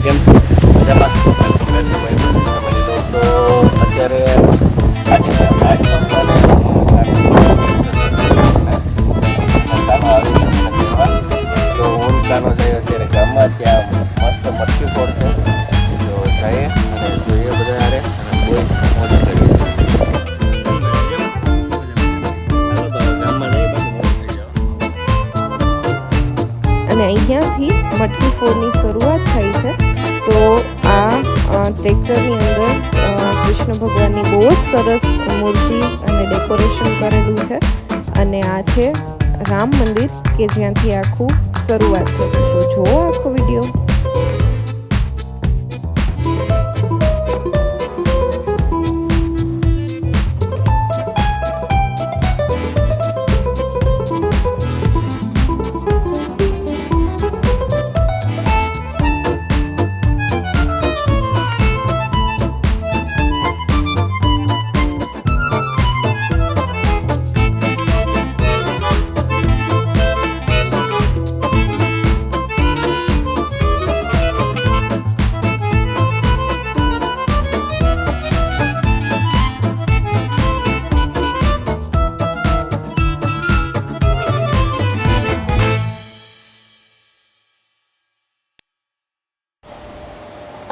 કેમ છો? મજામાં? તમારી દોસ્તો અત્યારે આજે તો હું કાનો જઈ અત્યારે ગામમાં ત્યાં મસ્ત મટકી ફોડ છે. તો જઈએ અને જોઈએ બધા હારે અને કોઈ મોજ કરીએ. અને અહીંયાથી મટકી ફોડની શરૂઆત થઈ છે. તો આ ટ્રેક્ટરની અંદર કૃષ્ણ ભગવાનની બહુ જ સરસ મૂર્તિ અને ડેકોરેશન કરેલું છે. અને આ છે રામ મંદિર કે જ્યાંથી આખું શરૂઆત છે. તો જુઓ આખો વિડીયો.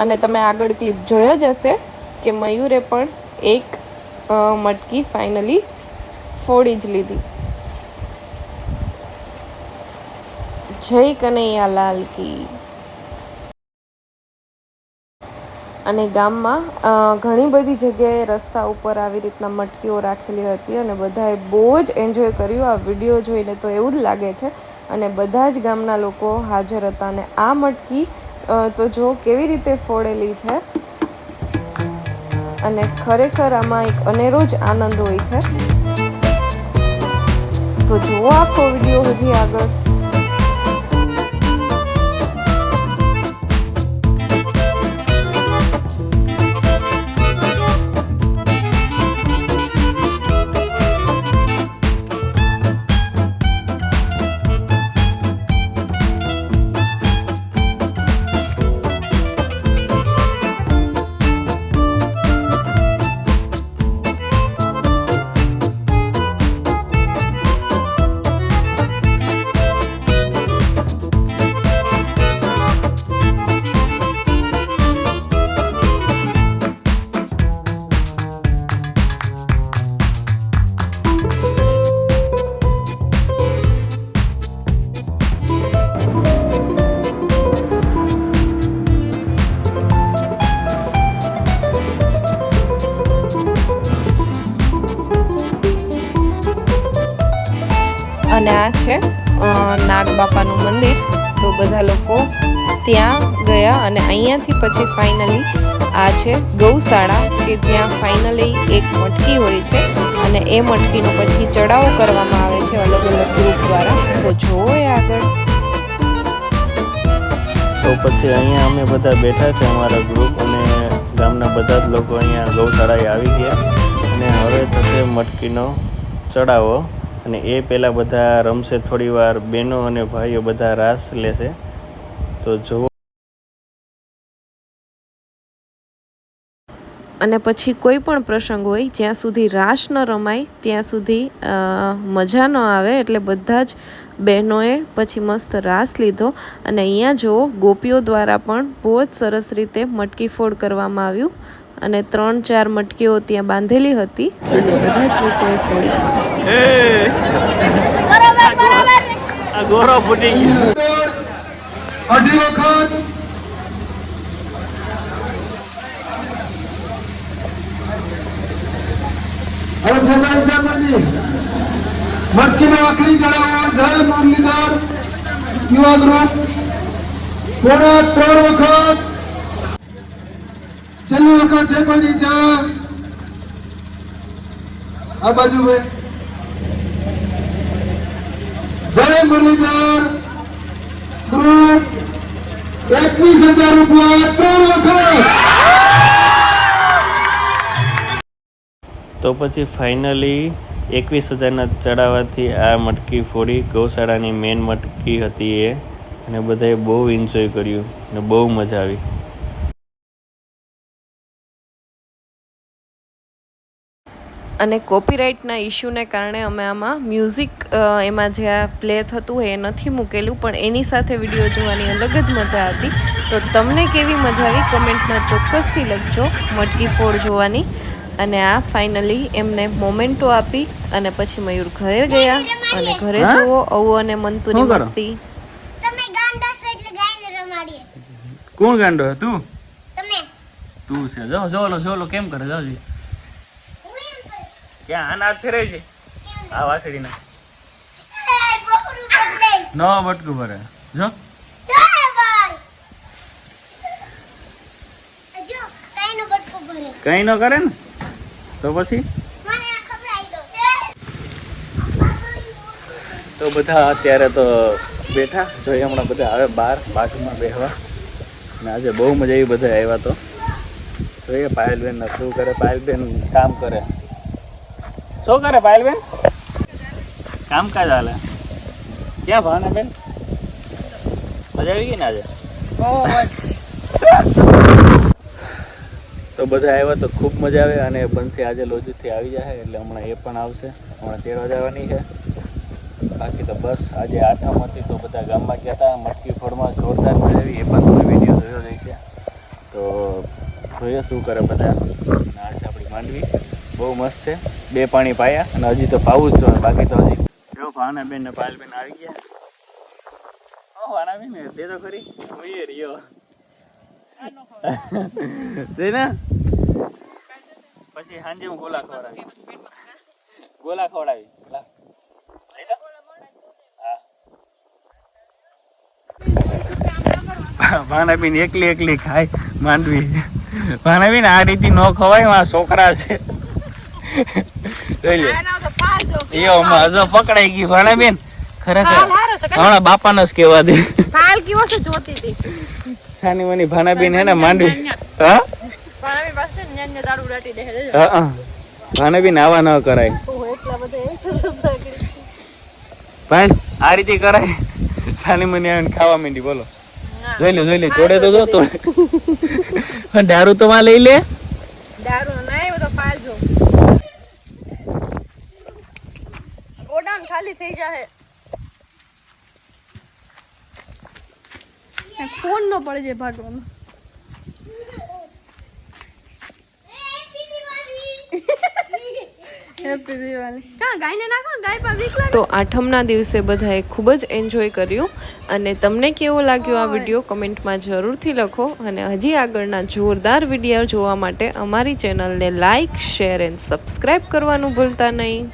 અને તમે આગળ ક્લિપ જોયો જ હશે કે મયુરે પણ એક મટકી ફાઇનલી ફોડી જ લીધી. જય કનૈયા લાલ કી. અને ગામમાં ઘણી બધી જગ્યાએ રસ્તા ઉપર આવી રીતના મટકીઓ રાખેલી હતી અને બધાએ બહુ જ એન્જોય કર્યું. આ વિડીયો જોઈને તો એવું જ લાગે છે. અને બધા જ ગામના લોકો હાજર હતા. અને આ મટકી તો જો કેવી રીતે ફોડેલી છે. અને ખરેખર આમાં એક અનેરો જ આનંદ હોય છે. તો જુઓ આખો વિડીયો હજી આગળ. અને આ છે નાગ બાપાનું મંદિર. તો બધા લોકો ત્યાં ગયા અને અહીંયાથી પછી ફાઇનલી આ છે ગૌશાળા કે જ્યાં ફાઇનલી એક મટકી હોય છે અને એ મટકીનો પછી ચડાવો કરવામાં આવે છે અલગ અલગ ગ્રુપ દ્વારા. તો જુઓ એ આગળ. તો પછી અહીંયા અમે બધા બેઠા છે અમારા ગ્રુપ અને ગામના બધા જ લોકો અહીંયા ગૌશાળાએ આવી ગયા. અને હવે થશે મટકીનો ચડાવો. અને એ પહેલાં બધા રમશે થોડી વાર. બહેનો અને ભાઈઓ બધા રાસ લેશે. તો જુઓ. અને પછી કોઈ પણ પ્રસંગ હોય જ્યાં સુધી રાસ ન રમાય ત્યાં સુધી મજા ન આવે. એટલે બધા જ બહેનોએ પછી મસ્ત રાસ લીધો. અને અહીંયા જુઓ ગોપીઓ દ્વારા પણ બહુ જ સરસ રીતે મટકી ફોડ કરવામાં આવ્યું. અને 3-4 મટકીઓ ત્યાં બાંધેલી હતી અને બધા જ લોકોએ ફોડી. આ ગોરો ફૂટી ગયો. અઢી વખત હવે છેલ્લા ચારમાંથી મટકીનો આખરી ચડાવવા જય મુરલીધર યુવા ગ્રુપ પોણા 3 વખત. છેલ્લી વખત છે કોઈની ચા આ બાજુ ભાઈ. જય મુરલીધર ગ્રુપ 21,000 રૂપિયા 3 વખત. તો પછી ફાઇનલી 21,000ના ચડાવવાથી આ મટકી ફોડી. ગૌશાળાની મેન મટકી હતી એ. અને બધાએ બહુ એન્જોય કર્યું અને બહુ મજા આવી. અને કોપીરાઇટના ઇશ્યુને કારણે અમે આમાં મ્યુઝિક એમાં જે આ પ્લે થતું હોય એ નથી મૂકેલું, પણ એની સાથે વિડીયો જોવાની અલગ જ મજા હતી. તો તમને કેવી મજા આવી કમેન્ટમાં ચોક્કસથી લખજો મટકી ફોડ જોવાની. અને આ ફાઇનલી એમને મોમેન્ટો આપી અને પછી મયુર ઘરે ગયા અને ઘરે જુઓ અવુ અને મંતુની મસ્તી. તમે ગાંડા છો એટલે ગાયને રમાડીએ. કોણ ગાંડો તું? તમે તું છે. જો કેમ કરે જાવજી. હું એમ કરું. ક્યાં આના હાથ ફેરવે છે આ વાસળીના એ બકરું બદલે. નો બટકું ભરે જો ચાલે ભાઈ. જો કાઈનો બટકો ભરે. કઈ ન કરે ને તો પછી મને આ ખબરાઈ દો. તો બધા અત્યારે તો બેઠા જોઈએ હમણાં બધા આવે બહાર બાજુમાં બેહવા. અને આજે બહુ મજા આવી બધા આવ્યા. તો જોઈએ પાયલબેન શું કરે. પાયલબેન કામ કરે. શું કરે પાયલબેન? કામકાજ હાલે. ક્યાં ભાવનાબેન મજા આવી ગઈ ને આજે? તો બધા આવ્યા તો ખૂબ મજા આવે. અને બંસી આજે લોજીથી આવી જાય એટલે હમણાં એ પણ આવશે. હમણાં તેડવા જવાની છે. બાકી તો બસ આજે આઠમ હતી તો બધા ગામમાં ગયા હતા મટકી ફોડમાં. જોરદાર મજા આવી. એ પણ તમે વિડીયો જોયો રહેશે. તો જોઈએ શું કરે બધા. આ છે આપણી માંડવી, બહુ મસ્ત છે. 2 પાણી પાયા અને હજી તો પાવું જ જોઈએ. બાકી તો હજી જો ભાવનાબેન ને પાયલબેન આવી ગયા. ભાવનાબેન દે તો ખરી રહ્યો ને. પછી સાંજે હું ગોલા ખવડાવી. ભાવનાબેન એકલી ખાય માંડવી. ભાવનાબેન આ રીતે ન ખવાય. આ છોકરા છે હજુ પકડાઈ ગઈ ભાવનાબેન. ખરેખર હમણાં બાપાને જ કેવા દે. સાની મની ભાવનાબેન હે ને માંડવી. હા ભાવનાબેન આવા ન કરાય. ભાઈ આ રીતે કરાય. સાની મની આવીને ખાવા માંડી. બોલો જોઈ લે તોડે તો જો તોડે. દારૂ તો માં લઈ લે. દારૂ નહીં બધો પાલજો. ગોડાઉન ખાલી થઈ જાહે. ફોન નો પડે છે ભાગવામાં. હેપી દિવાળી. કા ગાયને નાખો ગાય પર વીક લાગે. તો આઠમના દિવસે બધાએ ખૂબ જ એન્જોય કર્યું. અને તમને કેવો લાગ્યો આ વિડીયો કમેન્ટમાં જરૂરથી લખો. અને હજી આગળના જોરદાર વિડીયો જોવા માટે અમારી ચેનલને લાઇક, શેર એન્ડ સબસ્ક્રાઈબ કરવાનું ભૂલતા નહીં.